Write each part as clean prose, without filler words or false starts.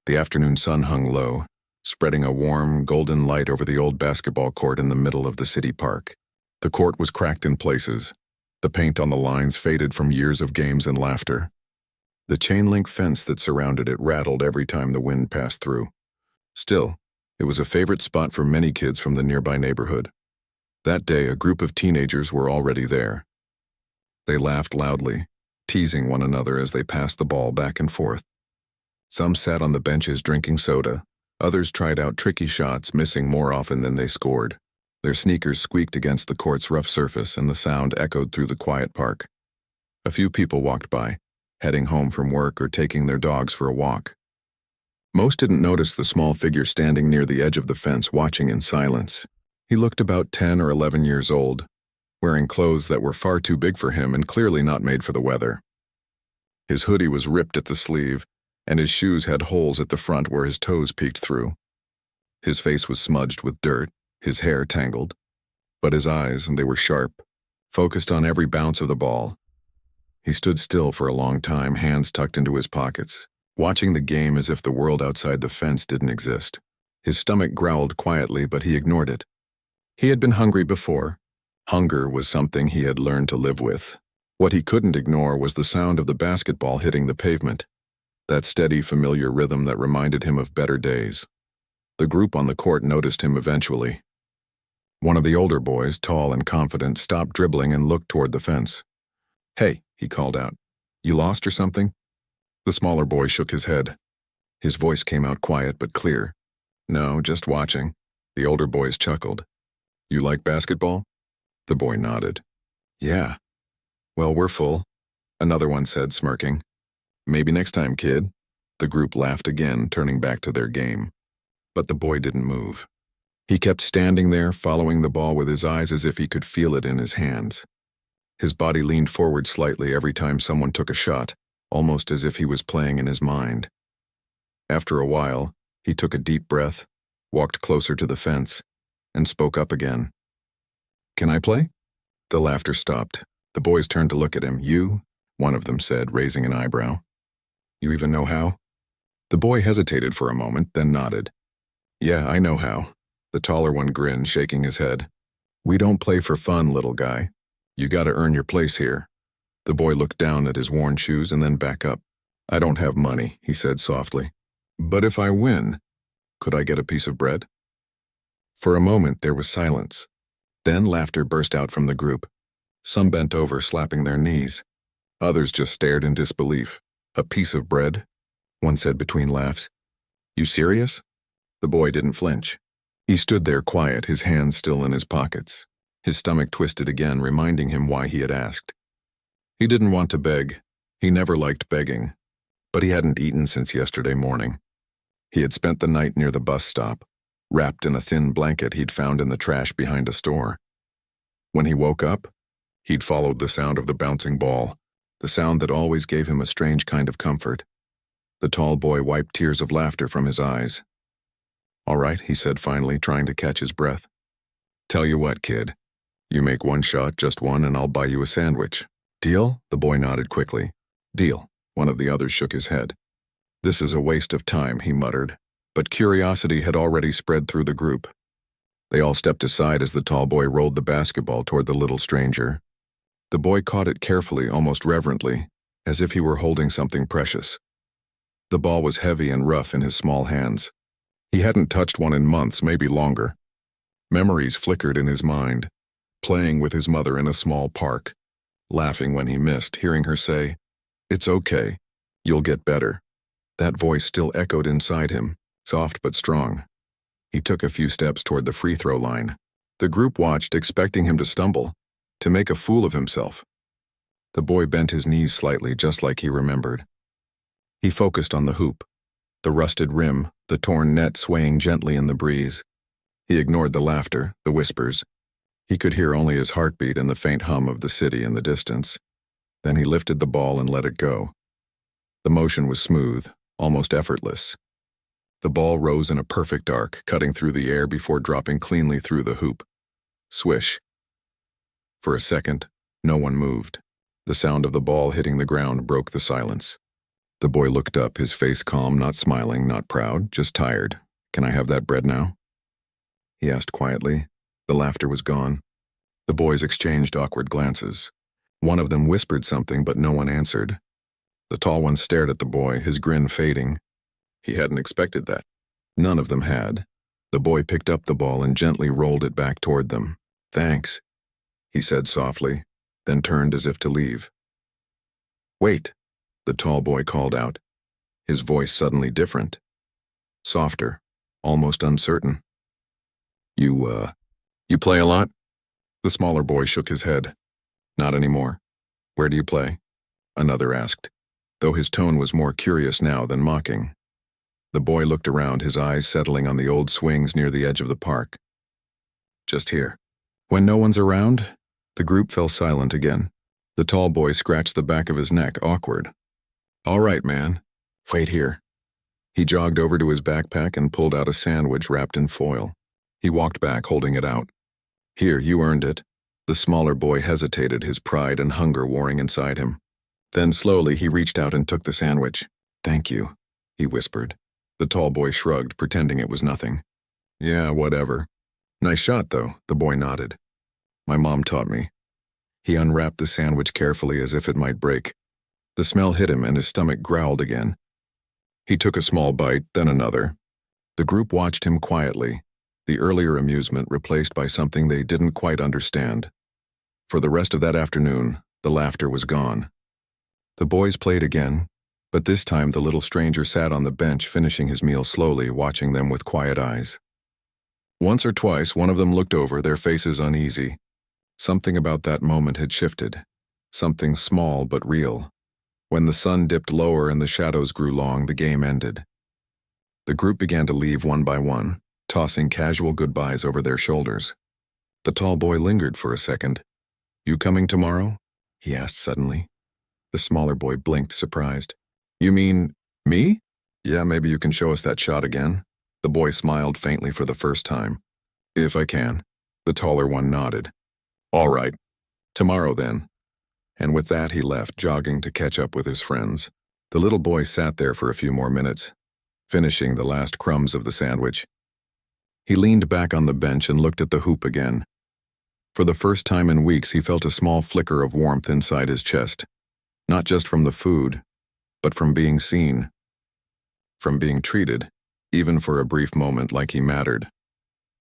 The afternoon sun hung low, spreading a warm, golden light over the old basketball court in the middle of the city park. The court was cracked in places, the paint on the lines faded from years of games and laughter. The chain-link fence that surrounded it rattled every time the wind passed through. Still, it was a favorite spot for many kids from the nearby neighborhood. That day, a group of teenagers were already there. They laughed loudly, teasing one another as they passed the ball back and forth. Some sat on the benches drinking soda. Others tried out tricky shots, missing more often than they scored. Their sneakers squeaked against the court's rough surface, and the sound echoed through the quiet park. A few people walked by, heading home from work or taking their dogs for a walk. Most didn't notice the small figure standing near the edge of the fence, watching in silence. He looked about 10 or 11 years old, wearing clothes that were far too big for him and clearly not made for the weather. His hoodie was ripped at the sleeve, and his shoes had holes at the front where his toes peeked through. His face was smudged with dirt, his hair tangled, but his eyes, they were sharp, focused on every bounce of the ball. He stood still for a long time, hands tucked into his pockets, watching the game as if the world outside the fence didn't exist. His stomach growled quietly, but he ignored it. He had been hungry before. Hunger was something he had learned to live with. What he couldn't ignore was the sound of the basketball hitting the pavement, that steady, familiar rhythm that reminded him of better days. The group on the court noticed him eventually. One of the older boys, tall and confident, stopped dribbling and looked toward the fence. "Hey," he called out. "You lost or something?" The smaller boy shook his head. His voice came out quiet but clear. "No, just watching." The older boys chuckled. "You like basketball?" The boy nodded. "Yeah." "Well, we're full," another one said, smirking. "Maybe next time, kid." The group laughed again, turning back to their game. But the boy didn't move. He kept standing there, following the ball with his eyes as if he could feel it in his hands. His body leaned forward slightly every time someone took a shot, almost as if he was playing in his mind. After a while, he took a deep breath, walked closer to the fence, and spoke up again. "Can I play?" The laughter stopped. The boys turned to look at him. "You?" one of them said, raising an eyebrow. "You even know how?" The boy hesitated for a moment, then nodded. "Yeah, I know how." The taller one grinned, shaking his head. "We don't play for fun, little guy. You gotta earn your place here." The boy looked down at his worn shoes and then back up. "I don't have money," he said softly. "But if I win, could I get a piece of bread?" For a moment there was silence. Then laughter burst out from the group. Some bent over, slapping their knees. Others just stared in disbelief. "A piece of bread?" one said between laughs. "You serious?" The boy didn't flinch. He stood there quiet, his hands still in his pockets. His stomach twisted again, reminding him why he had asked. He didn't want to beg. He never liked begging. But he hadn't eaten since yesterday morning. He had spent the night near the bus stop, wrapped in a thin blanket he'd found in the trash behind a store. When he woke up, he'd followed the sound of the bouncing ball, the sound that always gave him a strange kind of comfort. The tall boy wiped tears of laughter from his eyes. "All right," he said finally, trying to catch his breath. "Tell you what, kid. You make one shot, just one, and I'll buy you a sandwich. Deal?" The boy nodded quickly. "Deal." One of the others shook his head. "This is a waste of time," he muttered, but curiosity had already spread through the group. They all stepped aside as the tall boy rolled the basketball toward the little stranger. The boy caught it carefully, almost reverently, as if he were holding something precious. The ball was heavy and rough in his small hands. He hadn't touched one in months, maybe longer. Memories flickered in his mind, playing with his mother in a small park, laughing when he missed, hearing her say, "It's okay, you'll get better." That voice still echoed inside him, soft but strong. He took a few steps toward the free throw line. The group watched, expecting him to stumble, to make a fool of himself. The boy bent his knees slightly, just like he remembered. He focused on the hoop, the rusted rim, the torn net swaying gently in the breeze. He ignored the laughter, the whispers. He could hear only his heartbeat and the faint hum of the city in the distance. Then he lifted the ball and let it go. The motion was smooth, almost effortless. The ball rose in a perfect arc, cutting through the air before dropping cleanly through the hoop. Swish. For a second, no one moved. The sound of the ball hitting the ground broke the silence. The boy looked up, his face calm, not smiling, not proud, just tired. "Can I have that bread now?" he asked quietly. The laughter was gone. The boys exchanged awkward glances. One of them whispered something, but no one answered. The tall one stared at the boy, his grin fading. He hadn't expected that. None of them had. The boy picked up the ball and gently rolled it back toward them. "Thanks," he said softly, then turned as if to leave. "Wait," the tall boy called out, his voice suddenly different. Softer, almost uncertain. You play a lot?" The smaller boy shook his head. "Not anymore." "Where do you play?" another asked, though his tone was more curious now than mocking. The boy looked around, his eyes settling on the old swings near the edge of the park. "Just here." When no one's around, the group fell silent again. The tall boy scratched the back of his neck, awkward. "All right, man. Wait here." He jogged over to his backpack and pulled out a sandwich wrapped in foil. He walked back, holding it out. "Here, you earned it." The smaller boy hesitated, his pride and hunger warring inside him. Then slowly he reached out and took the sandwich. "Thank you," he whispered. The tall boy shrugged, pretending it was nothing. "Yeah, whatever. Nice shot, though," the boy nodded. "My mom taught me." He unwrapped the sandwich carefully as if it might break. The smell hit him and his stomach growled again. He took a small bite, then another. The group watched him quietly, the earlier amusement replaced by something they didn't quite understand. For the rest of that afternoon, the laughter was gone. The boys played again, but this time the little stranger sat on the bench finishing his meal slowly, watching them with quiet eyes. Once or twice one of them looked over, their faces uneasy. Something about that moment had shifted. Something small but real. When the sun dipped lower and the shadows grew long, the game ended. The group began to leave one by one, tossing casual goodbyes over their shoulders. The tall boy lingered for a second. "You coming tomorrow?" he asked suddenly. The smaller boy blinked, surprised. "You mean me?" "Yeah, maybe you can show us that shot again." The boy smiled faintly for the first time. "If I can." The taller one nodded. "All right. Tomorrow then." And with that he left, jogging to catch up with his friends. The little boy sat there for a few more minutes, finishing the last crumbs of the sandwich. He leaned back on the bench and looked at the hoop again. For the first time in weeks he felt a small flicker of warmth inside his chest, not just from the food, but from being seen, from being treated, even for a brief moment, like he mattered.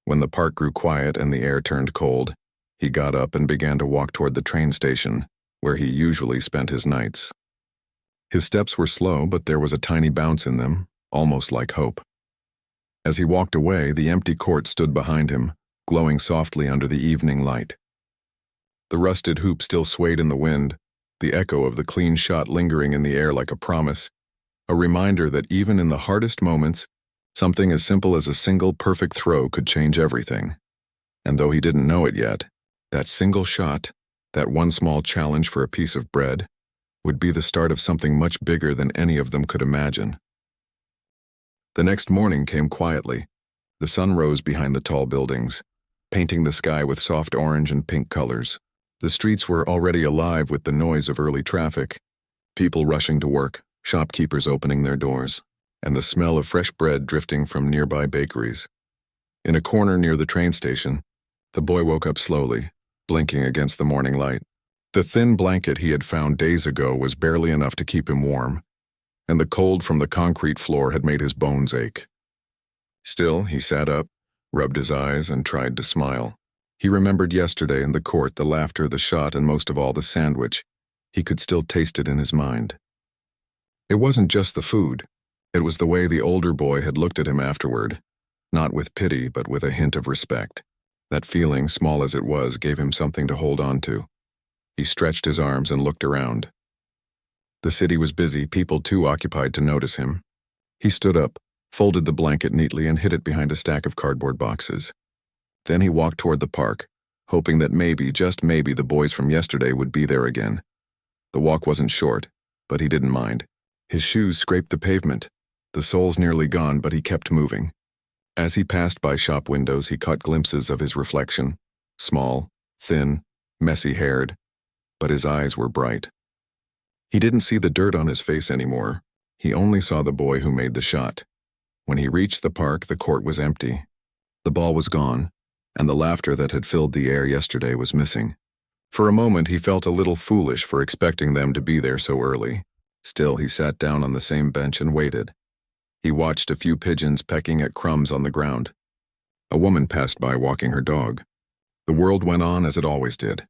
When the park grew quiet and the air turned cold, he got up and began to walk toward the train station, where he usually spent his nights. His steps were slow, but there was a tiny bounce in them, almost like hope. As he walked away, the empty court stood behind him, glowing softly under the evening light. The rusted hoop still swayed in the wind, the echo of the clean shot lingering in the air like a promise, a reminder that even in the hardest moments, something as simple as a single perfect throw could change everything. And though he didn't know it yet, that single shot, that one small challenge for a piece of bread, would be the start of something much bigger than any of them could imagine. The next morning came quietly. The sun rose behind the tall buildings, painting the sky with soft orange and pink colors. The streets were already alive with the noise of early traffic, people rushing to work, shopkeepers opening their doors, and the smell of fresh bread drifting from nearby bakeries. In a corner near the train station, the boy woke up slowly, blinking against the morning light. The thin blanket he had found days ago was barely enough to keep him warm, and the cold from the concrete floor had made his bones ache. Still, he sat up, rubbed his eyes, and tried to smile. He remembered yesterday in the court, the laughter, the shot, and most of all the sandwich. He could still taste it in his mind. It wasn't just the food. It was the way the older boy had looked at him afterward, not with pity but with a hint of respect. That feeling, small as it was, gave him something to hold on to. He stretched his arms and looked around. The city was busy, people too occupied to notice him. He stood up, folded the blanket neatly, and hid it behind a stack of cardboard boxes. Then he walked toward the park, hoping that maybe, just maybe, the boys from yesterday would be there again. The walk wasn't short, but he didn't mind. His shoes scraped the pavement, the soles nearly gone, but he kept moving. As he passed by shop windows, he caught glimpses of his reflection, small, thin, messy-haired, but his eyes were bright. He didn't see the dirt on his face anymore, He only saw the boy who made the shot. When he reached the park, the court was empty. The ball was gone, and the laughter that had filled the air yesterday was missing. For a moment, he felt a little foolish for expecting them to be there so early. Still, he sat down on the same bench and waited. He watched a few pigeons pecking at crumbs on the ground. A woman passed by walking her dog. The world went on as it always did.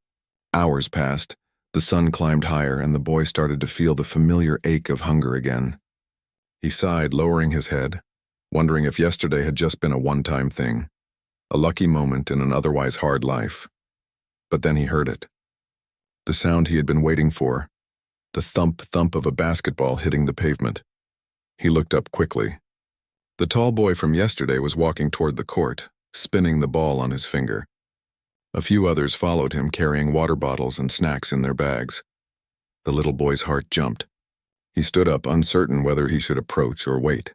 Hours passed, the sun climbed higher, and the boy started to feel the familiar ache of hunger again. He sighed, lowering his head, wondering if yesterday had just been a one-time thing, a lucky moment in an otherwise hard life. But then he heard it. The sound he had been waiting for, the thump-thump of a basketball hitting the pavement. He looked up quickly. The tall boy from yesterday was walking toward the court, spinning the ball on his finger. A few others followed him, carrying water bottles and snacks in their bags. The little boy's heart jumped. He stood up, uncertain whether he should approach or wait.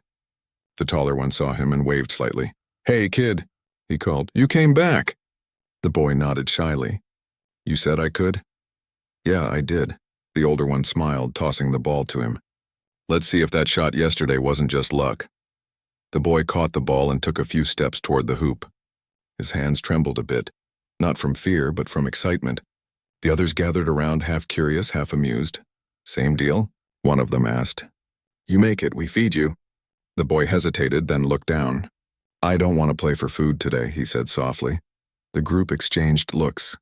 The taller one saw him and waved slightly. "Hey, kid," he called. "You came back." The boy nodded shyly. "You said I could?" "Yeah, I did." The older one smiled, tossing the ball to him. "Let's see if that shot yesterday wasn't just luck." The boy caught the ball and took a few steps toward the hoop. His hands trembled a bit, not from fear, but from excitement. The others gathered around, half curious, half amused. "Same deal?" one of them asked. "You make it, we feed you." The boy hesitated, then looked down. "I don't want to play for food today," he said softly. The group exchanged looks.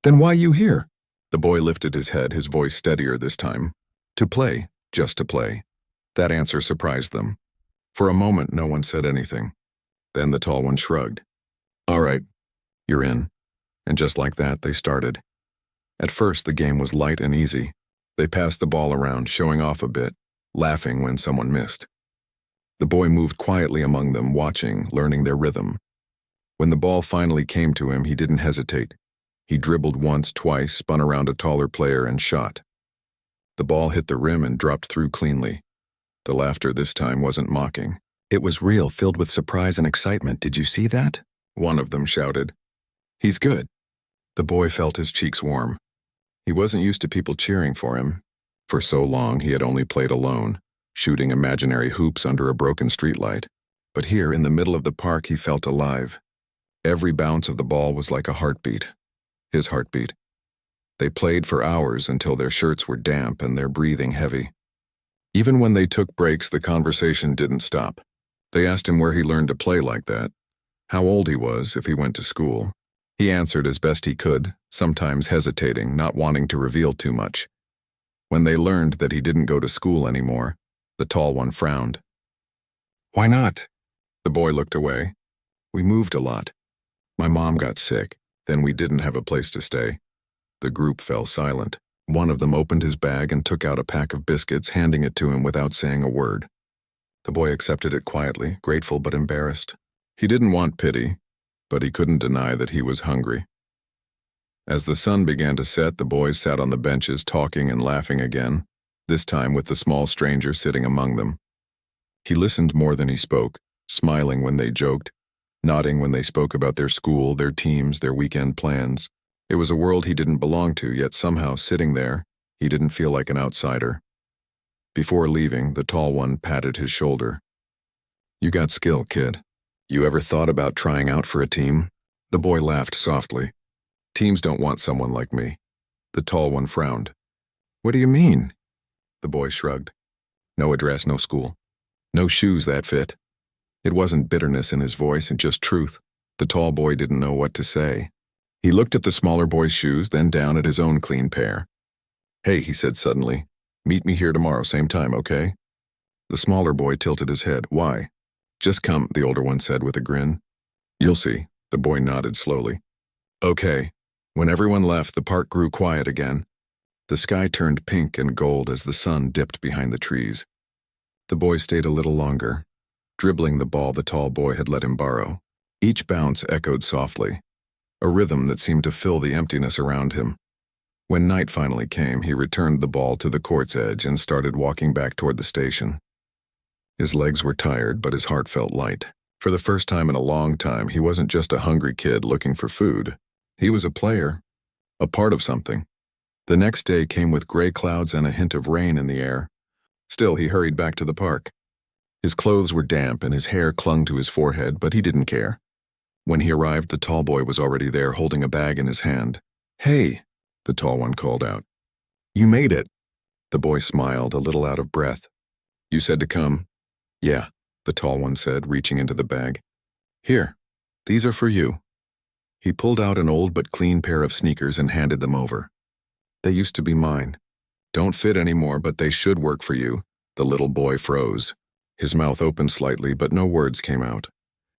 "Then why you here?" The boy lifted his head, his voice steadier this time. "To play, just to play." That answer surprised them. For a moment, no one said anything. Then the tall one shrugged. "All right, you're in." And just like that, they started. At first, the game was light and easy. They passed the ball around, showing off a bit, laughing when someone missed. The boy moved quietly among them, watching, learning their rhythm. When the ball finally came to him, he didn't hesitate. He dribbled once, twice, spun around a taller player, and shot. The ball hit the rim and dropped through cleanly. The laughter this time wasn't mocking. It was real, filled with surprise and excitement. "Did you see that?" one of them shouted. "He's good." The boy felt his cheeks warm. He wasn't used to people cheering for him. For so long, he had only played alone, shooting imaginary hoops under a broken streetlight. But here, in the middle of the park, he felt alive. Every bounce of the ball was like a heartbeat. His heartbeat. They played for hours until their shirts were damp and their breathing heavy. Even when they took breaks, the conversation didn't stop. They asked him where he learned to play like that, how old he was, if he went to school. He answered as best he could, sometimes hesitating, not wanting to reveal too much. When they learned that he didn't go to school anymore, the tall one frowned. "Why not?" The boy looked away. "We moved a lot. My mom got sick, then we didn't have a place to stay." The group fell silent. One of them opened his bag and took out a pack of biscuits, handing it to him without saying a word. The boy accepted it quietly, grateful but embarrassed. He didn't want pity, but he couldn't deny that he was hungry. As the sun began to set, the boys sat on the benches talking and laughing again, this time with the small stranger sitting among them. He listened more than he spoke, smiling when they joked, nodding when they spoke about their school, their teams, their weekend plans. It was a world he didn't belong to, yet somehow, sitting there, he didn't feel like an outsider. Before leaving, the tall one patted his shoulder. "You got skill, kid. You ever thought about trying out for a team?" The boy laughed softly. "Teams don't want someone like me." The tall one frowned. "What do you mean?" The boy shrugged. "No address, no school. No shoes that fit." It wasn't bitterness in his voice, just truth. The tall boy didn't know what to say. He looked at the smaller boy's shoes, then down at his own clean pair. "Hey," he said suddenly, "meet me here tomorrow, same time, okay?" The smaller boy tilted his head. "Why?" "Just come," the older one said with a grin. "You'll see." The boy nodded slowly. "Okay." When everyone left, the park grew quiet again. The sky turned pink and gold as the sun dipped behind the trees. The boy stayed a little longer, dribbling the ball the tall boy had let him borrow. Each bounce echoed softly, a rhythm that seemed to fill the emptiness around him. When night finally came, he returned the ball to the court's edge and started walking back toward the station. His legs were tired, but his heart felt light. For the first time in a long time, he wasn't just a hungry kid looking for food. He was a player, a part of something. The next day came with gray clouds and a hint of rain in the air. Still, he hurried back to the park. His clothes were damp and his hair clung to his forehead, but he didn't care. When he arrived, the tall boy was already there, holding a bag in his hand. "Hey," the tall one called out. "You made it." The boy smiled, a little out of breath. "You said to come?" "Yeah," the tall one said, reaching into the bag. "Here, these are for you." He pulled out an old but clean pair of sneakers and handed them over. "They used to be mine. Don't fit anymore, but they should work for you." The little boy froze. His mouth opened slightly, but no words came out.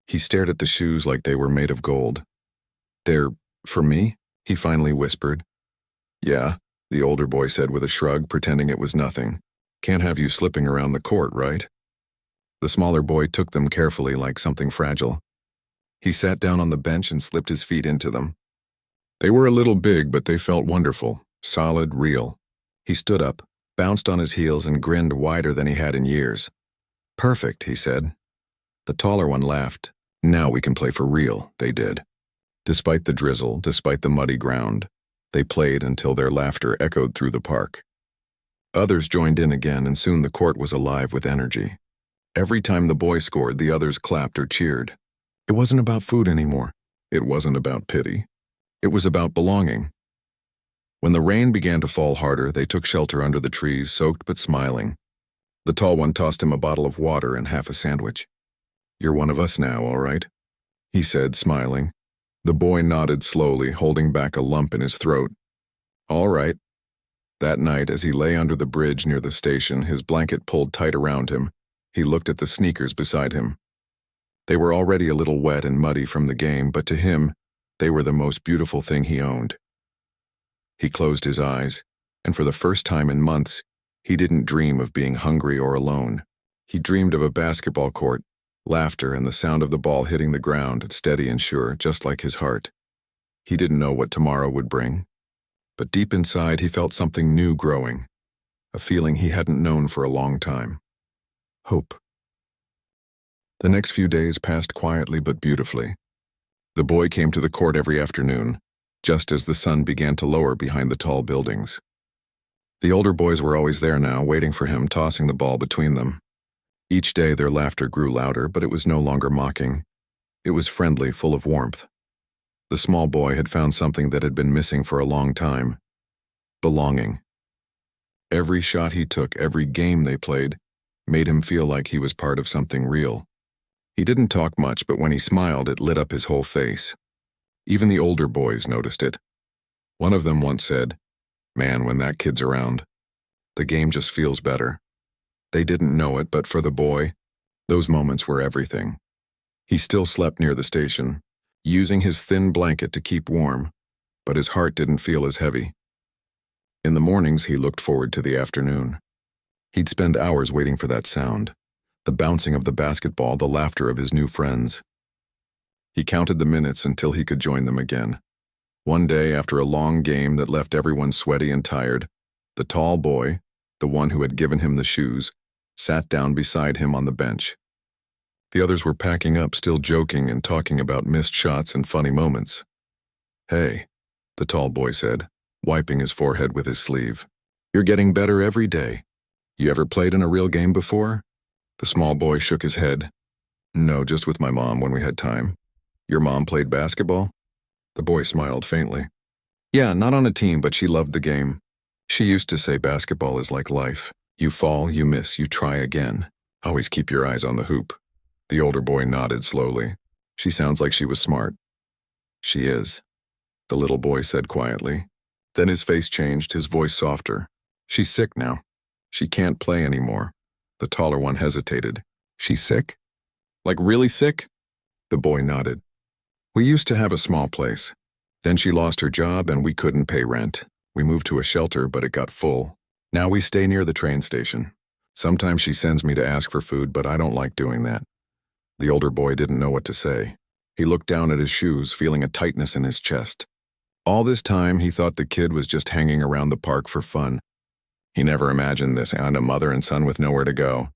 He stared at the shoes like they were made of gold. "They're for me?" he finally whispered. "Yeah," the older boy said with a shrug, pretending it was nothing. "Can't have you slipping around the court, right?" The smaller boy took them carefully like something fragile. He sat down on the bench and slipped his feet into them. They were a little big, but they felt wonderful, solid, real. He stood up, bounced on his heels, and grinned wider than he had in years. "Perfect," he said. The taller one laughed. "Now we can play for real," they did. Despite the drizzle, despite the muddy ground, they played until their laughter echoed through the park. Others joined in again, and soon the court was alive with energy. Every time the boy scored, the others clapped or cheered. It wasn't about food anymore. It wasn't about pity. It was about belonging. When the rain began to fall harder, they took shelter under the trees, soaked but smiling. The tall one tossed him a bottle of water and half a sandwich. "You're one of us now, all right?" he said, smiling. The boy nodded slowly, holding back a lump in his throat. "All right." That night, as he lay under the bridge near the station, his blanket pulled tight around him, he looked at the sneakers beside him. They were already a little wet and muddy from the game, but to him, they were the most beautiful thing he owned. He closed his eyes, and for the first time in months, he didn't dream of being hungry or alone. He dreamed of a basketball court, laughter, and the sound of the ball hitting the ground, steady and sure, just like his heart. He didn't know what tomorrow would bring, but deep inside he felt something new growing, a feeling he hadn't known for a long time. Hope. The next few days passed quietly but beautifully. The boy came to the court every afternoon, just as the sun began to lower behind the tall buildings. The older boys were always there now, waiting for him, tossing the ball between them. Each day their laughter grew louder, but it was no longer mocking. It was friendly, full of warmth. The small boy had found something that had been missing for a long time: belonging. Every shot he took, every game they played, made him feel like he was part of something real. He didn't talk much, but when he smiled, it lit up his whole face. Even the older boys noticed it. One of them once said, "Man, when that kid's around, the game just feels better." They didn't know it, but for the boy, those moments were everything. He still slept near the station, using his thin blanket to keep warm, but his heart didn't feel as heavy. In the mornings, he looked forward to the afternoon. He'd spend hours waiting for that sound, the bouncing of the basketball, the laughter of his new friends. He counted the minutes until he could join them again. One day, after a long game that left everyone sweaty and tired, the tall boy, the one who had given him the shoes, sat down beside him on the bench. The others were packing up, still joking and talking about missed shots and funny moments. "Hey," the tall boy said, wiping his forehead with his sleeve. "You're getting better every day. You ever played in a real game before?" The small boy shook his head. "No, just with my mom when we had time." "Your mom played basketball?" The boy smiled faintly. "Yeah, not on a team, but she loved the game. She used to say basketball is like life. You fall, you miss, you try again. Always keep your eyes on the hoop." The older boy nodded slowly. "She sounds like she was smart." "She is," the little boy said quietly. Then his face changed, his voice softer. "She's sick now. She can't play anymore." The taller one hesitated. "She's sick? Like really sick?" The boy nodded. "We used to have a small place. Then she lost her job and we couldn't pay rent. We moved to a shelter, but it got full. Now we stay near the train station. Sometimes she sends me to ask for food, but I don't like doing that." The older boy didn't know what to say. He looked down at his shoes, feeling a tightness in his chest. All this time, he thought the kid was just hanging around the park for fun. He never imagined this, and a mother and son with nowhere to go.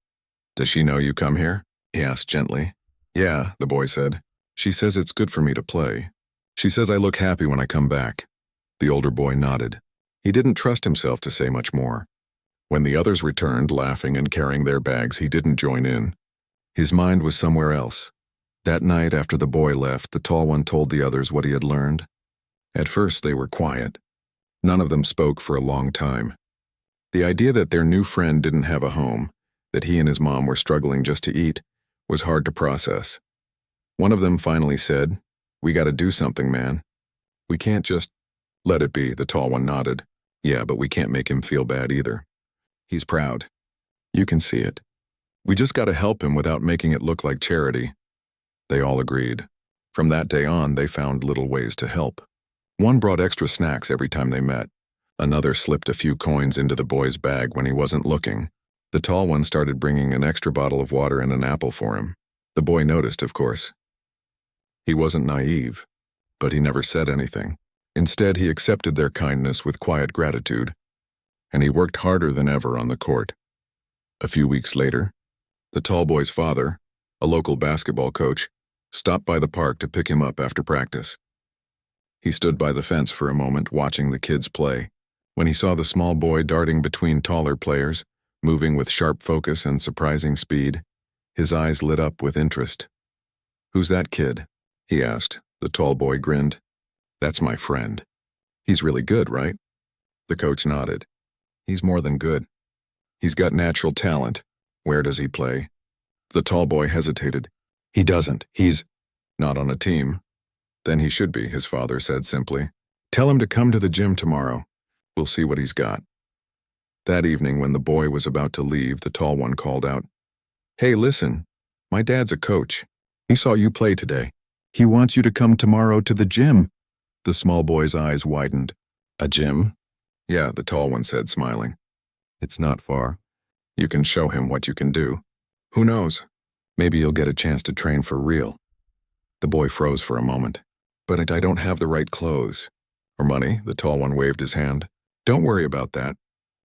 "Does she know you come here?" he asked gently. "Yeah," the boy said. "She says it's good for me to play. She says I look happy when I come back." The older boy nodded. He didn't trust himself to say much more. When the others returned, laughing and carrying their bags, he didn't join in. His mind was somewhere else. That night, after the boy left, the tall one told the others what he had learned. At first, they were quiet. None of them spoke for a long time. The idea that their new friend didn't have a home, that he and his mom were struggling just to eat, was hard to process. One of them finally said, "We gotta do something, man. We can't just—" "Let it be," the tall one nodded. "Yeah, but we can't make him feel bad either. He's proud. You can see it. We just gotta help him without making it look like charity." They all agreed. From that day on, they found little ways to help. One brought extra snacks every time they met. Another slipped a few coins into the boy's bag when he wasn't looking. The tall one started bringing an extra bottle of water and an apple for him. The boy noticed, of course. He wasn't naive, but he never said anything. Instead, he accepted their kindness with quiet gratitude, and he worked harder than ever on the court. A few weeks later, the tall boy's father, a local basketball coach, stopped by the park to pick him up after practice. He stood by the fence for a moment, watching the kids play. When he saw the small boy darting between taller players, moving with sharp focus and surprising speed, his eyes lit up with interest. "Who's that kid?" he asked. The tall boy grinned. "That's my friend. He's really good, right?" The coach nodded. "He's more than good. He's got natural talent. Where does he play?" The tall boy hesitated. "He doesn't. He's not on a team." "Then he should be," his father said simply. "Tell him to come to the gym tomorrow. We'll see what he's got." That evening, when the boy was about to leave, the tall one called out, "Hey, listen, my dad's a coach. He saw you play today. He wants you to come tomorrow to the gym." The small boy's eyes widened. "A gym?" "Yeah," the tall one said, smiling. "It's not far. You can show him what you can do. Who knows? Maybe you'll get a chance to train for real." The boy froze for a moment. "But I don't have the right clothes." "Or money," the tall one waved his hand. "Don't worry about that.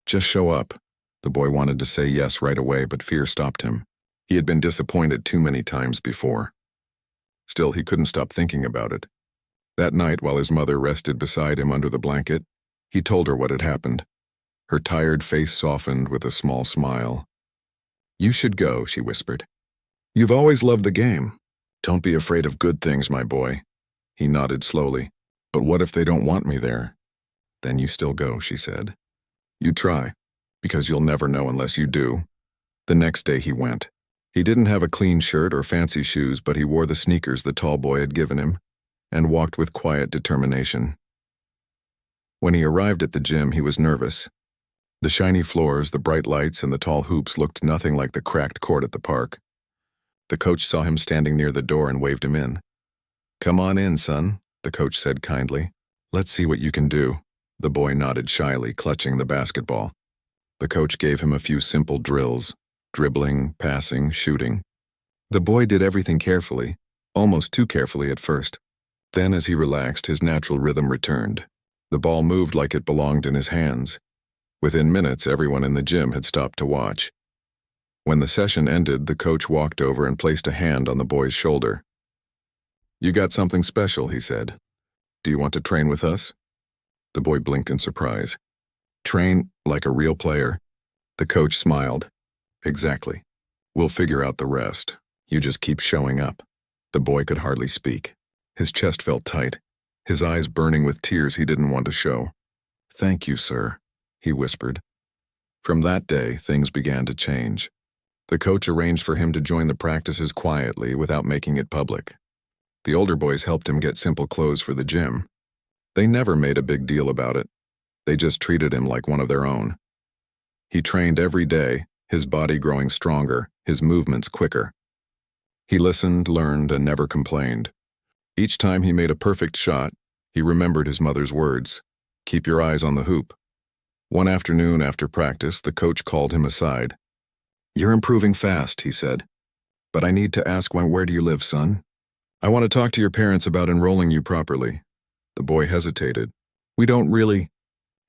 Just show up." The boy wanted to say yes right away, but fear stopped him. He had been disappointed too many times before. Still, he couldn't stop thinking about it. That night, while his mother rested beside him under the blanket, he told her what had happened. Her tired face softened with a small smile. "You should go," she whispered. "You've always loved the game. Don't be afraid of good things, my boy." He nodded slowly. "But what if they don't want me there?" "Then you still go," she said. "You try, because you'll never know unless you do." The next day he went. He didn't have a clean shirt or fancy shoes, but he wore the sneakers the tall boy had given him, and walked with quiet determination. When he arrived at the gym, he was nervous. The shiny floors, the bright lights, and the tall hoops looked nothing like the cracked court at the park. The coach saw him standing near the door and waved him in. "Come on in, son," the coach said kindly. "Let's see what you can do." The boy nodded shyly, clutching the basketball. The coach gave him a few simple drills: dribbling, passing, shooting. The boy did everything carefully, almost too carefully at first. Then, as he relaxed, his natural rhythm returned. The ball moved like it belonged in his hands. Within minutes, everyone in the gym had stopped to watch. When the session ended, the coach walked over and placed a hand on the boy's shoulder. "You got something special," he said. "Do you want to train with us?" The boy blinked in surprise. "Train like a real player?" The coach smiled. "Exactly. We'll figure out the rest. You just keep showing up." The boy could hardly speak. His chest felt tight, his eyes burning with tears he didn't want to show. "Thank you, sir," he whispered. From that day, things began to change. The coach arranged for him to join the practices quietly without making it public. The older boys helped him get simple clothes for the gym. They never made a big deal about it. They just treated him like one of their own. He trained every day, his body growing stronger, his movements quicker. He listened, learned, and never complained. Each time he made a perfect shot, he remembered his mother's words: "Keep your eyes on the hoop." One afternoon after practice, the coach called him aside. "You're improving fast," he said. "But I need to ask, where do you live, son? I want to talk to your parents about enrolling you properly." The boy hesitated. "We don't really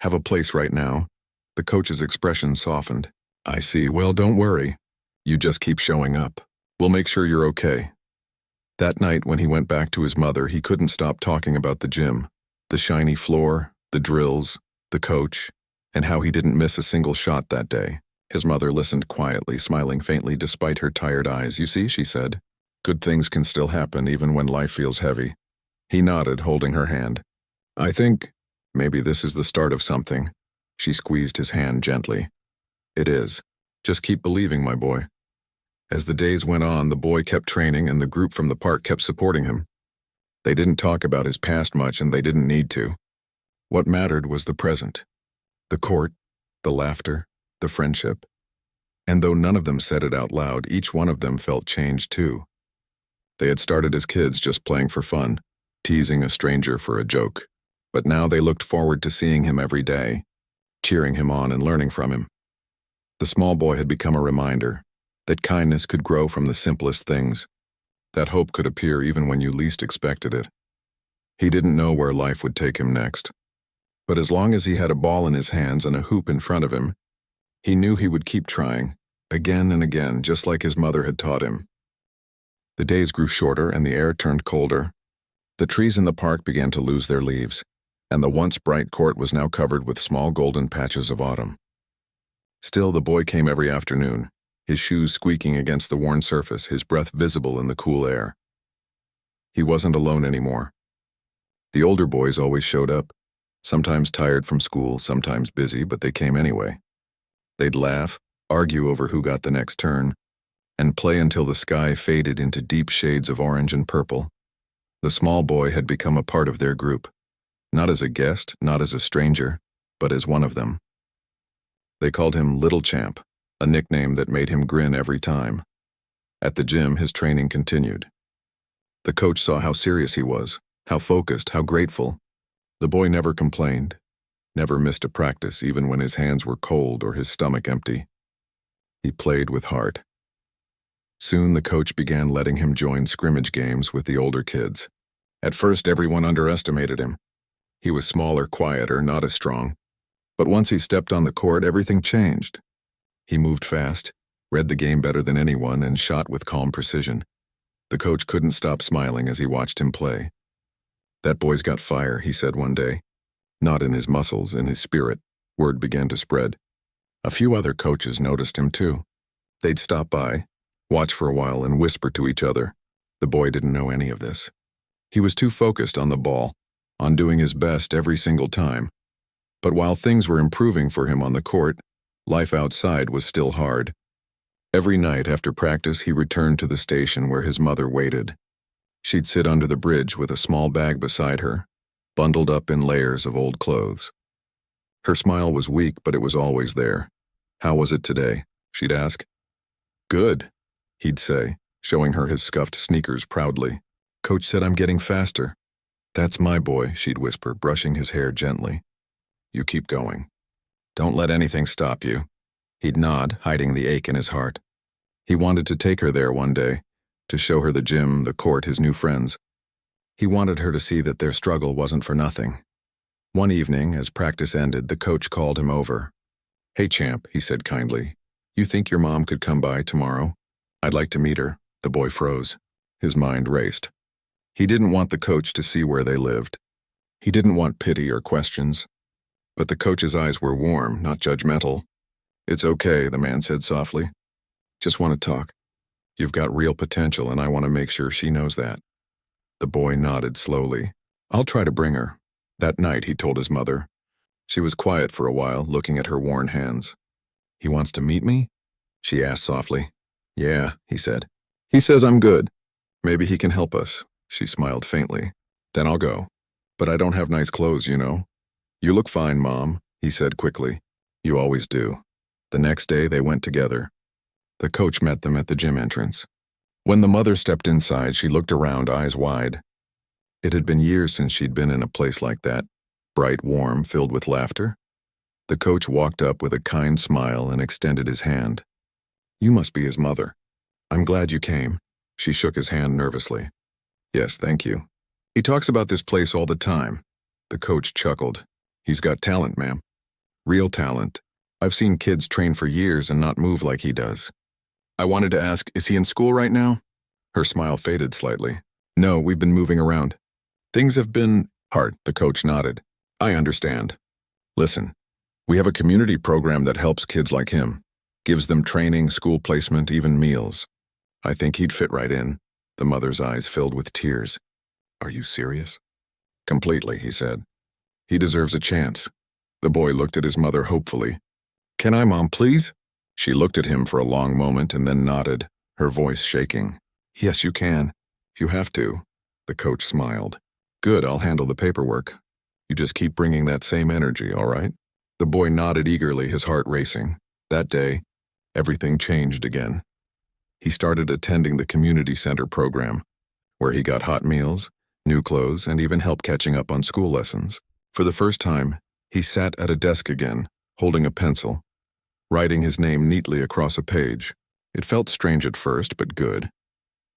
have a place right now." The coach's expression softened. "I see. Well, don't worry. You just keep showing up. We'll make sure you're okay." That night, when he went back to his mother, he couldn't stop talking about the gym, the shiny floor, the drills, the coach. and how he didn't miss a single shot that day. His mother listened quietly, smiling faintly despite her tired eyes. "You see," she said, "good things can still happen even when life feels heavy." He nodded, holding her hand. "I think maybe this is the start of something." She squeezed his hand gently. "It is. Just keep believing, my boy." As the days went on, the boy kept training and the group from the park kept supporting him. They didn't talk about his past much and they didn't need to. What mattered was the present. The court, the laughter, the friendship. And though none of them said it out loud, each one of them felt changed too. They had started as kids just playing for fun, teasing a stranger for a joke. But now they looked forward to seeing him every day, cheering him on and learning from him. The small boy had become a reminder that kindness could grow from the simplest things, that hope could appear even when you least expected it. He didn't know where life would take him next, but as long as he had a ball in his hands and a hoop in front of him, he knew he would keep trying, again and again, just like his mother had taught him. The days grew shorter and the air turned colder. The trees in the park began to lose their leaves, and the once bright court was now covered with small golden patches of autumn. Still, the boy came every afternoon, his shoes squeaking against the worn surface, his breath visible in the cool air. He wasn't alone anymore. The older boys always showed up, sometimes tired from school, sometimes busy, but they came anyway. They'd laugh, argue over who got the next turn, and play until the sky faded into deep shades of orange and purple. The small boy had become a part of their group, not as a guest, not as a stranger, but as one of them. They called him Little Champ, a nickname that made him grin every time. At the gym, his training continued. The coach saw how serious he was, how focused, how grateful. The boy never complained, never missed a practice even when his hands were cold or his stomach empty. He played with heart. Soon the coach began letting him join scrimmage games with the older kids. At first, everyone underestimated him. He was smaller, quieter, not as strong. But once he stepped on the court, everything changed. He moved fast, read the game better than anyone, and shot with calm precision. The coach couldn't stop smiling as he watched him play. "That boy's got fire," he said one day. Not in his muscles, in his spirit. Word began to spread. A few other coaches noticed him too. They'd stop by, watch for a while, and whisper to each other. The boy didn't know any of this. He was too focused on the ball, on doing his best every single time. But while things were improving for him on the court, life outside was still hard. Every night after practice, he returned to the station where his mother waited. She'd sit under the bridge with a small bag beside her, bundled up in layers of old clothes. Her smile was weak, but it was always there. "How was it today?" she'd ask. "Good," he'd say, showing her his scuffed sneakers proudly. "Coach said I'm getting faster." "That's my boy," she'd whisper, brushing his hair gently. "You keep going. Don't let anything stop you." He'd nod, hiding the ache in his heart. He wanted to take her there one day, to show her the gym, the court, his new friends. He wanted her to see that their struggle wasn't for nothing. One evening, as practice ended, the coach called him over. "Hey, Champ," he said kindly. "You think your mom could come by tomorrow? I'd like to meet her." The boy froze. His mind raced. He didn't want the coach to see where they lived. He didn't want pity or questions. But the coach's eyes were warm, not judgmental. "It's okay," the man said softly. "Just want to talk. You've got real potential, and I want to make sure she knows that." The boy nodded slowly. "I'll try to bring her." That night, he told his mother. She was quiet for a while, looking at her worn hands. "He wants to meet me?" she asked softly. "Yeah," he said. "He says I'm good. Maybe he can help us." She smiled faintly. "Then I'll go. But I don't have nice clothes, you know." "You look fine, Mom," he said quickly. "You always do." The next day, they went together. The coach met them at the gym entrance. When the mother stepped inside, she looked around, eyes wide. It had been years since she'd been in a place like that, bright, warm, filled with laughter. The coach walked up with a kind smile and extended his hand. "You must be his mother. I'm glad you came." She shook his hand nervously. "Yes, thank you. He talks about this place all the time." The coach chuckled. "He's got talent, ma'am. Real talent. I've seen kids train for years and not move like he does." "I wanted to ask, is he in school right now?" Her smile faded slightly. "No, we've been moving around. Things have been hard," the coach nodded. "I understand. Listen, We have a community program that helps kids like him, gives them training, school placement, even meals. I think he'd fit right in." The mother's eyes filled with tears. "Are you serious?" "Completely," he said. "He deserves a chance." The boy looked at his mother hopefully. "Can I, Mom, please?" She looked at him for a long moment and then nodded, her voice shaking. "Yes, you can. You have to." The coach smiled. "Good, I'll handle the paperwork. You just keep bringing that same energy, all right?" The boy nodded eagerly, his heart racing. That day, everything changed again. He started attending the community center program, where he got hot meals, new clothes, and even help catching up on school lessons. For the first time, he sat at a desk again, holding a pencil, writing his name neatly across a page. It felt strange at first, but good.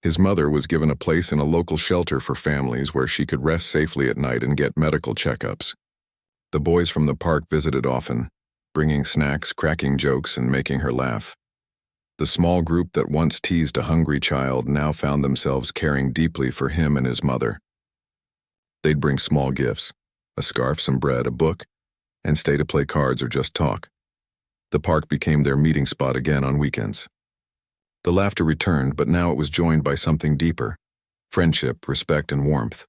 His mother was given a place in a local shelter for families where she could rest safely at night and get medical checkups. The boys from the park visited often, bringing snacks, cracking jokes, and making her laugh. The small group that once teased a hungry child now found themselves caring deeply for him and his mother. They'd bring small gifts, a scarf, some bread, a book, and stay to play cards or just talk. The park became their meeting spot again on weekends. The laughter returned, but now it was joined by something deeper: friendship, respect, and warmth.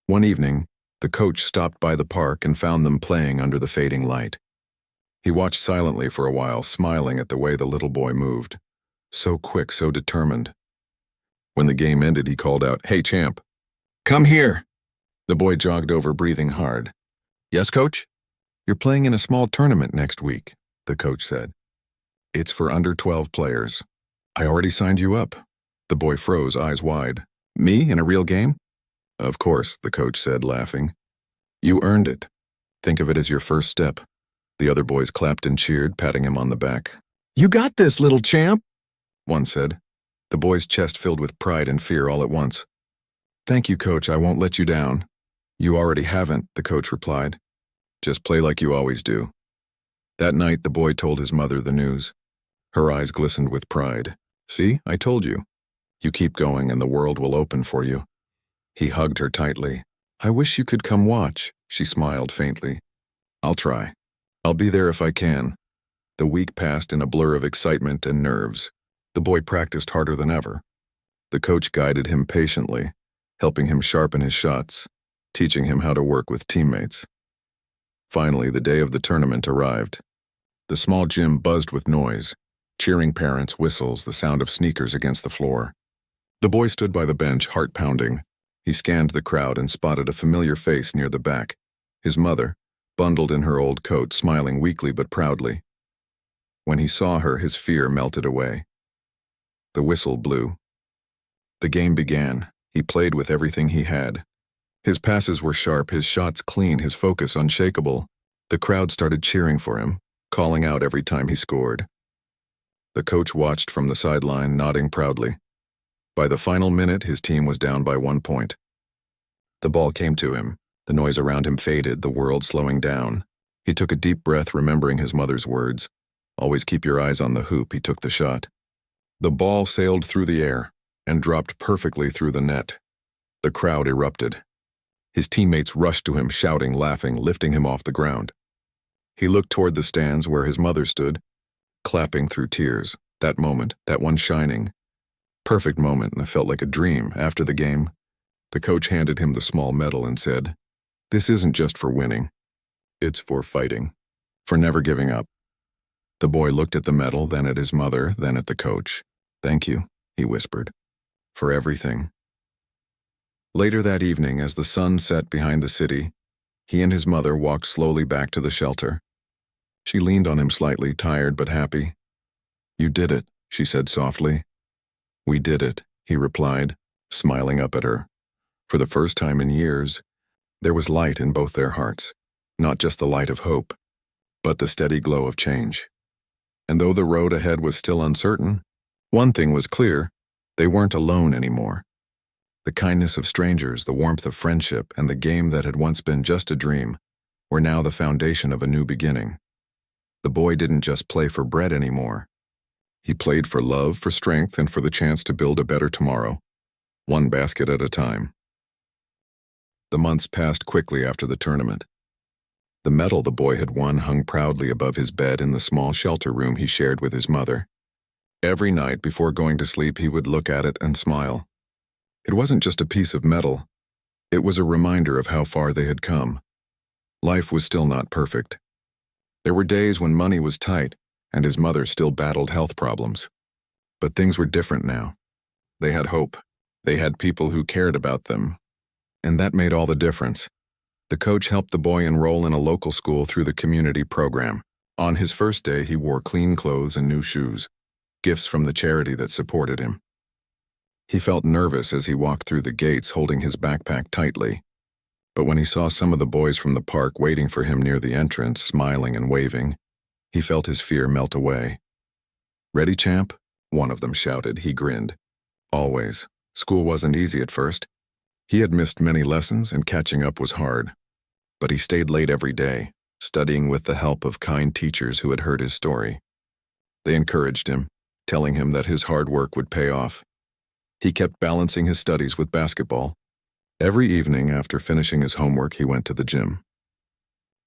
One evening, the coach stopped by the park and found them playing under the fading light. He watched silently for a while, smiling at the way the little boy moved. So quick, so determined. When the game ended, he called out, "Hey, champ, come here!" The boy jogged over, breathing hard. "Yes, coach?" "You're playing in a small tournament next week," the coach said. "It's for under 12 players. I already signed you up." The boy froze, eyes wide. "Me, in a real game?" "Of course," the coach said, laughing. "You earned it. Think of it as your first step." The other boys clapped and cheered, patting him on the back. "You got this, little champ," one said. The boy's chest filled with pride and fear all at once. "Thank you, coach, I won't let you down." "You already haven't," the coach replied. "Just play like you always do." That night, the boy told his mother the news. Her eyes glistened with pride. "See, I told you. You keep going and the world will open for you." He hugged her tightly. "I wish you could come watch," she smiled faintly. "I'll try. I'll be there if I can." The week passed in a blur of excitement and nerves. The boy practiced harder than ever. The coach guided him patiently, helping him sharpen his shots, teaching him how to work with teammates. Finally, the day of the tournament arrived. The small gym buzzed with noise, cheering parents, whistles, the sound of sneakers against the floor. The boy stood by the bench, heart pounding. He scanned the crowd and spotted a familiar face near the back. His mother, bundled in her old coat, smiling weakly but proudly. When he saw her, his fear melted away. The whistle blew. The game began. He played with everything he had. His passes were sharp, his shots clean, his focus unshakable. The crowd started cheering for him, calling out every time he scored. The coach watched from the sideline, nodding proudly. By the final minute, his team was down by 1 point. The ball came to him. The noise around him faded, the world slowing down. He took a deep breath, remembering his mother's words. "Always keep your eyes on the hoop." He took the shot. The ball sailed through the air and dropped perfectly through the net. The crowd erupted. His teammates rushed to him, shouting, laughing, lifting him off the ground. He looked toward the stands where his mother stood, clapping through tears. That moment, that one shining, perfect moment, and it felt like a dream. After the game, the coach handed him the small medal and said, "This isn't just for winning. It's for fighting, for never giving up." The boy looked at the medal, then at his mother, then at the coach. "Thank you," he whispered, "for everything." Later that evening, as the sun set behind the city, he and his mother walked slowly back to the shelter. She leaned on him slightly, tired but happy. "You did it," she said softly. "We did it," he replied, smiling up at her. For the first time in years, there was light in both their hearts, not just the light of hope, but the steady glow of change. And though the road ahead was still uncertain, one thing was clear: they weren't alone anymore. The kindness of strangers, the warmth of friendship, and the game that had once been just a dream were now the foundation of a new beginning. The boy didn't just play for bread anymore. He played for love, for strength, and for the chance to build a better tomorrow, one basket at a time. The months passed quickly after the tournament. The medal the boy had won hung proudly above his bed in the small shelter room he shared with his mother. Every night before going to sleep, he would look at it and smile. It wasn't just a piece of metal. It was a reminder of how far they had come. Life was still not perfect. There were days when money was tight, and his mother still battled health problems. But things were different now. They had hope. They had people who cared about them. And that made all the difference. The coach helped the boy enroll in a local school through the community program. On his first day, he wore clean clothes and new shoes, gifts from the charity that supported him. He felt nervous as he walked through the gates, holding his backpack tightly. But when he saw some of the boys from the park waiting for him near the entrance, smiling and waving, he felt his fear melt away. "Ready, champ?" one of them shouted. He grinned. Always. School wasn't easy at first. He had missed many lessons, and catching up was hard. But he stayed late every day, studying with the help of kind teachers who had heard his story. They encouraged him, telling him that his hard work would pay off. He kept balancing his studies with basketball. Every evening after finishing his homework, he went to the gym.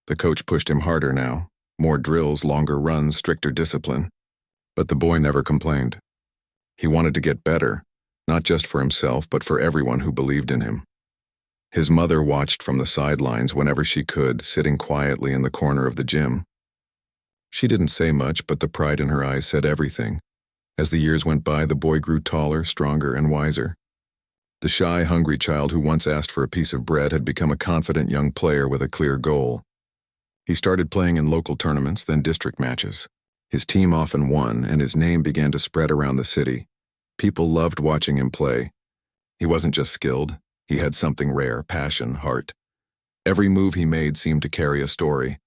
The coach pushed him harder now, more drills, longer runs, stricter discipline. But the boy never complained. He wanted to get better, not just for himself, but for everyone who believed in him. His mother watched from the sidelines whenever she could, sitting quietly in the corner of the gym. She didn't say much, but the pride in her eyes said everything. As the years went by, the boy grew taller, stronger, and wiser. The shy, hungry child who once asked for a piece of bread had become a confident young player with a clear goal. He started playing in local tournaments, then district matches. His team often won, and his name began to spread around the city. People loved watching him play. He wasn't just skilled. He had something rare: passion, heart. Every move he made seemed to carry a story,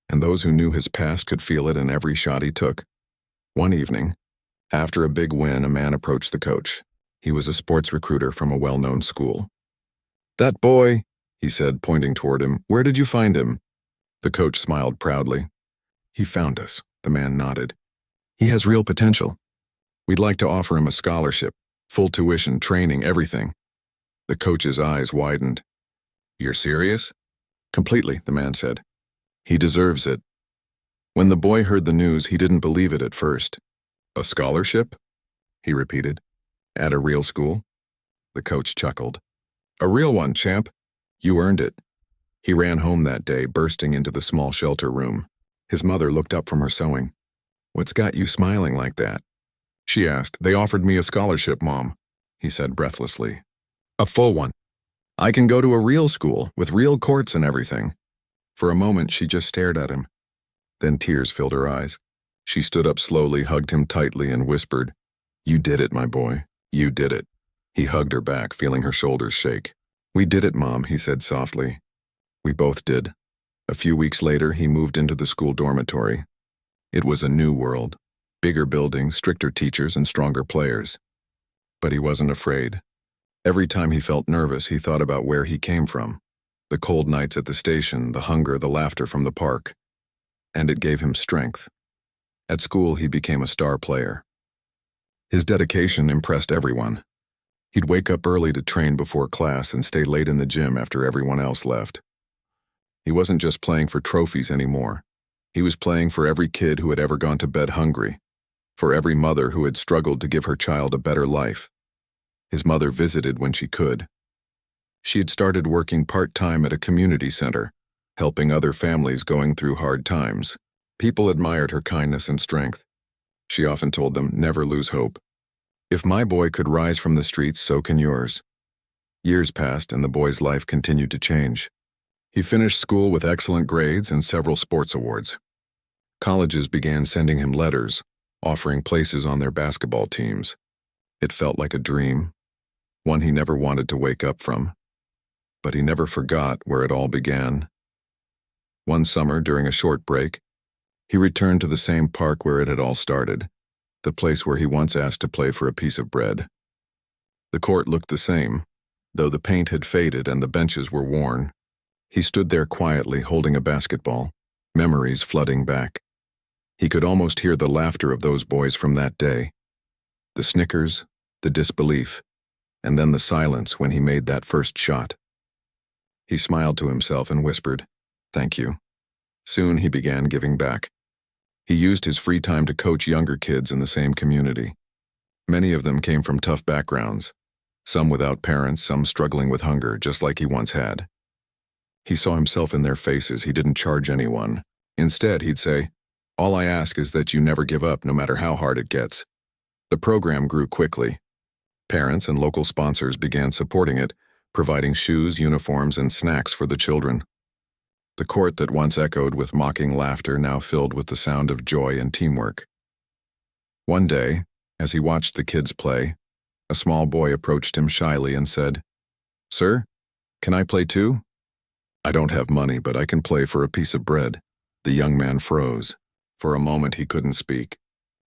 and those who knew his past could feel it in every shot he took. One evening, after a big win, a man approached the coach. He was a sports recruiter from a well-known school. "That boy," he said, pointing toward him. "Where did you find him?" The coach smiled proudly. "He found us," the man nodded. "He has real potential. We'd like to offer him a scholarship, full tuition, training, everything." The coach's eyes widened. "You're serious?" "Completely," the man said. "He deserves it." When the boy heard the news, he didn't believe it at first. "A scholarship?" he repeated. "At a real school?" The coach chuckled. "A real one, champ. You earned it." He ran home that day, bursting into the small shelter room. His mother looked up from her sewing. "What's got you smiling like that?" she asked. "They offered me a scholarship, Mom," he said breathlessly. "A full one. I can go to a real school, with real courts and everything." For a moment, she just stared at him. Then tears filled her eyes. She stood up slowly, hugged him tightly, and whispered, "You did it, my boy. You did it." He hugged her back, feeling her shoulders shake. "We did it, Mom," he said softly. "We both did." A few weeks later, he moved into the school dormitory. It was a new world. Bigger buildings, stricter teachers, and stronger players. But he wasn't afraid. Every time he felt nervous, he thought about where he came from. The cold nights at the station, the hunger, the laughter from the park. And it gave him strength. At school, he became a star player. His dedication impressed everyone. He'd wake up early to train before class and stay late in the gym after everyone else left. He wasn't just playing for trophies anymore. He was playing for every kid who had ever gone to bed hungry, for every mother who had struggled to give her child a better life. His mother visited when she could. She had started working part-time at a community center, helping other families going through hard times. People admired her kindness and strength. She often told them, "Never lose hope. If my boy could rise from the streets, so can yours." Years passed, and the boy's life continued to change. He finished school with excellent grades and several sports awards. Colleges began sending him letters, offering places on their basketball teams. It felt like a dream, one he never wanted to wake up from. But he never forgot where it all began. One summer, during a short break, he returned to the same park where it had all started, the place where he once asked to play for a piece of bread. The court looked the same, though the paint had faded and the benches were worn. He stood there quietly, holding a basketball, memories flooding back. He could almost hear the laughter of those boys from that day. The snickers, the disbelief, and then the silence when he made that first shot. He smiled to himself and whispered, "Thank you." Soon he began giving back. He used his free time to coach younger kids in the same community. Many of them came from tough backgrounds, some without parents, some struggling with hunger, just like he once had. He saw himself in their faces. He didn't charge anyone. Instead, he'd say, "All I ask is that you never give up, no matter how hard it gets." The program grew quickly. Parents and local sponsors began supporting it, providing shoes, uniforms, and snacks for the children. The court that once echoed with mocking laughter now filled with the sound of joy and teamwork. One day, as he watched the kids play, a small boy approached him shyly and said, "Sir, can I play too?" "I don't have money, but I can play for a piece of bread." The young man froze. For a moment he couldn't speak.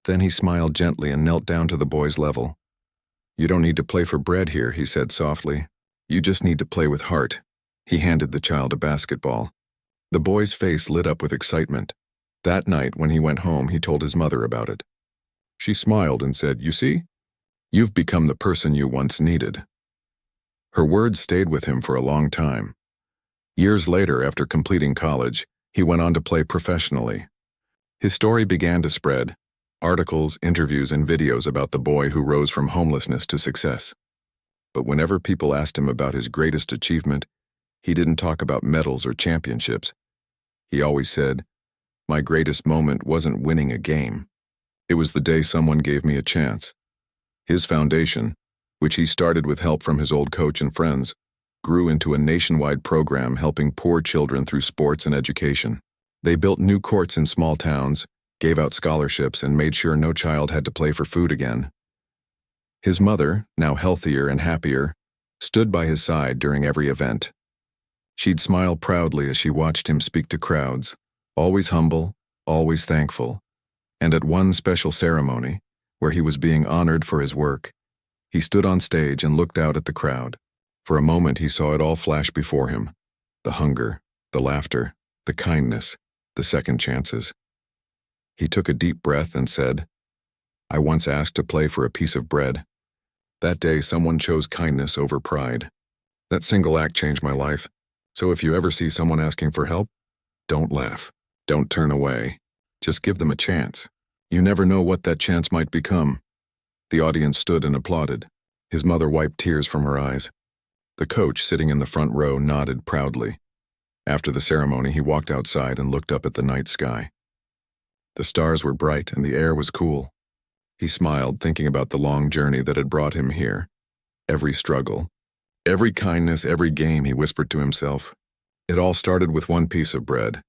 Then he smiled gently and knelt down to the boy's level. "You don't need to play for bread here," he said softly. "You just need to play with heart." He handed the child a basketball. The boy's face lit up with excitement. That night, when he went home, he told his mother about it. She smiled and said, "You see? You've become the person you once needed." Her words stayed with him for a long time. Years later, after completing college, he went on to play professionally. His story began to spread. Articles, interviews, and videos about the boy who rose from homelessness to success. But whenever people asked him about his greatest achievement, he didn't talk about medals or championships. He always said, "My greatest moment wasn't winning a game. It was the day someone gave me a chance." His foundation, which he started with help from his old coach and friends, grew into a nationwide program helping poor children through sports and education. They built new courts in small towns, gave out scholarships, and made sure no child had to play for food again. His mother, now healthier and happier, stood by his side during every event. She'd smile proudly as she watched him speak to crowds, always humble, always thankful. And at one special ceremony, where he was being honored for his work, he stood on stage and looked out at the crowd. For a moment he saw it all flash before him: the hunger, the laughter, the kindness, the second chances. He took a deep breath and said, "I once asked to play for a piece of bread. That day someone chose kindness over pride. That single act changed my life. So if you ever see someone asking for help, don't laugh. Don't turn away. Just give them a chance. You never know what that chance might become." The audience stood and applauded. His mother wiped tears from her eyes. The coach, sitting in the front row, nodded proudly. After the ceremony, he walked outside and looked up at the night sky. The stars were bright and the air was cool. He smiled, thinking about the long journey that had brought him here. Every struggle, every kindness, every game, he whispered to himself. It all started with one piece of bread.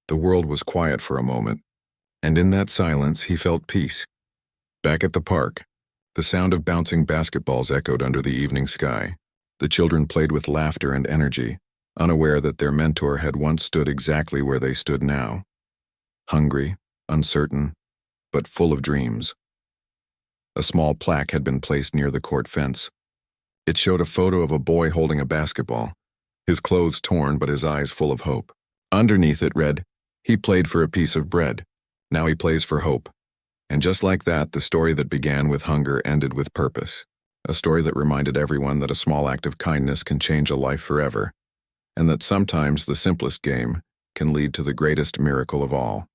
The world was quiet for a moment, and in that silence he felt peace. Back at the park, the sound of bouncing basketballs echoed under the evening sky. The children played with laughter and energy, unaware that their mentor had once stood exactly where they stood now. Hungry, uncertain, but full of dreams. A small plaque had been placed near the court fence. It showed a photo of a boy holding a basketball, his clothes torn but his eyes full of hope. Underneath it read, "He played for a piece of bread. Now he plays for hope." And just like that, the story that began with hunger ended with purpose. A story that reminded everyone that a small act of kindness can change a life forever, and that sometimes the simplest game can lead to the greatest miracle of all.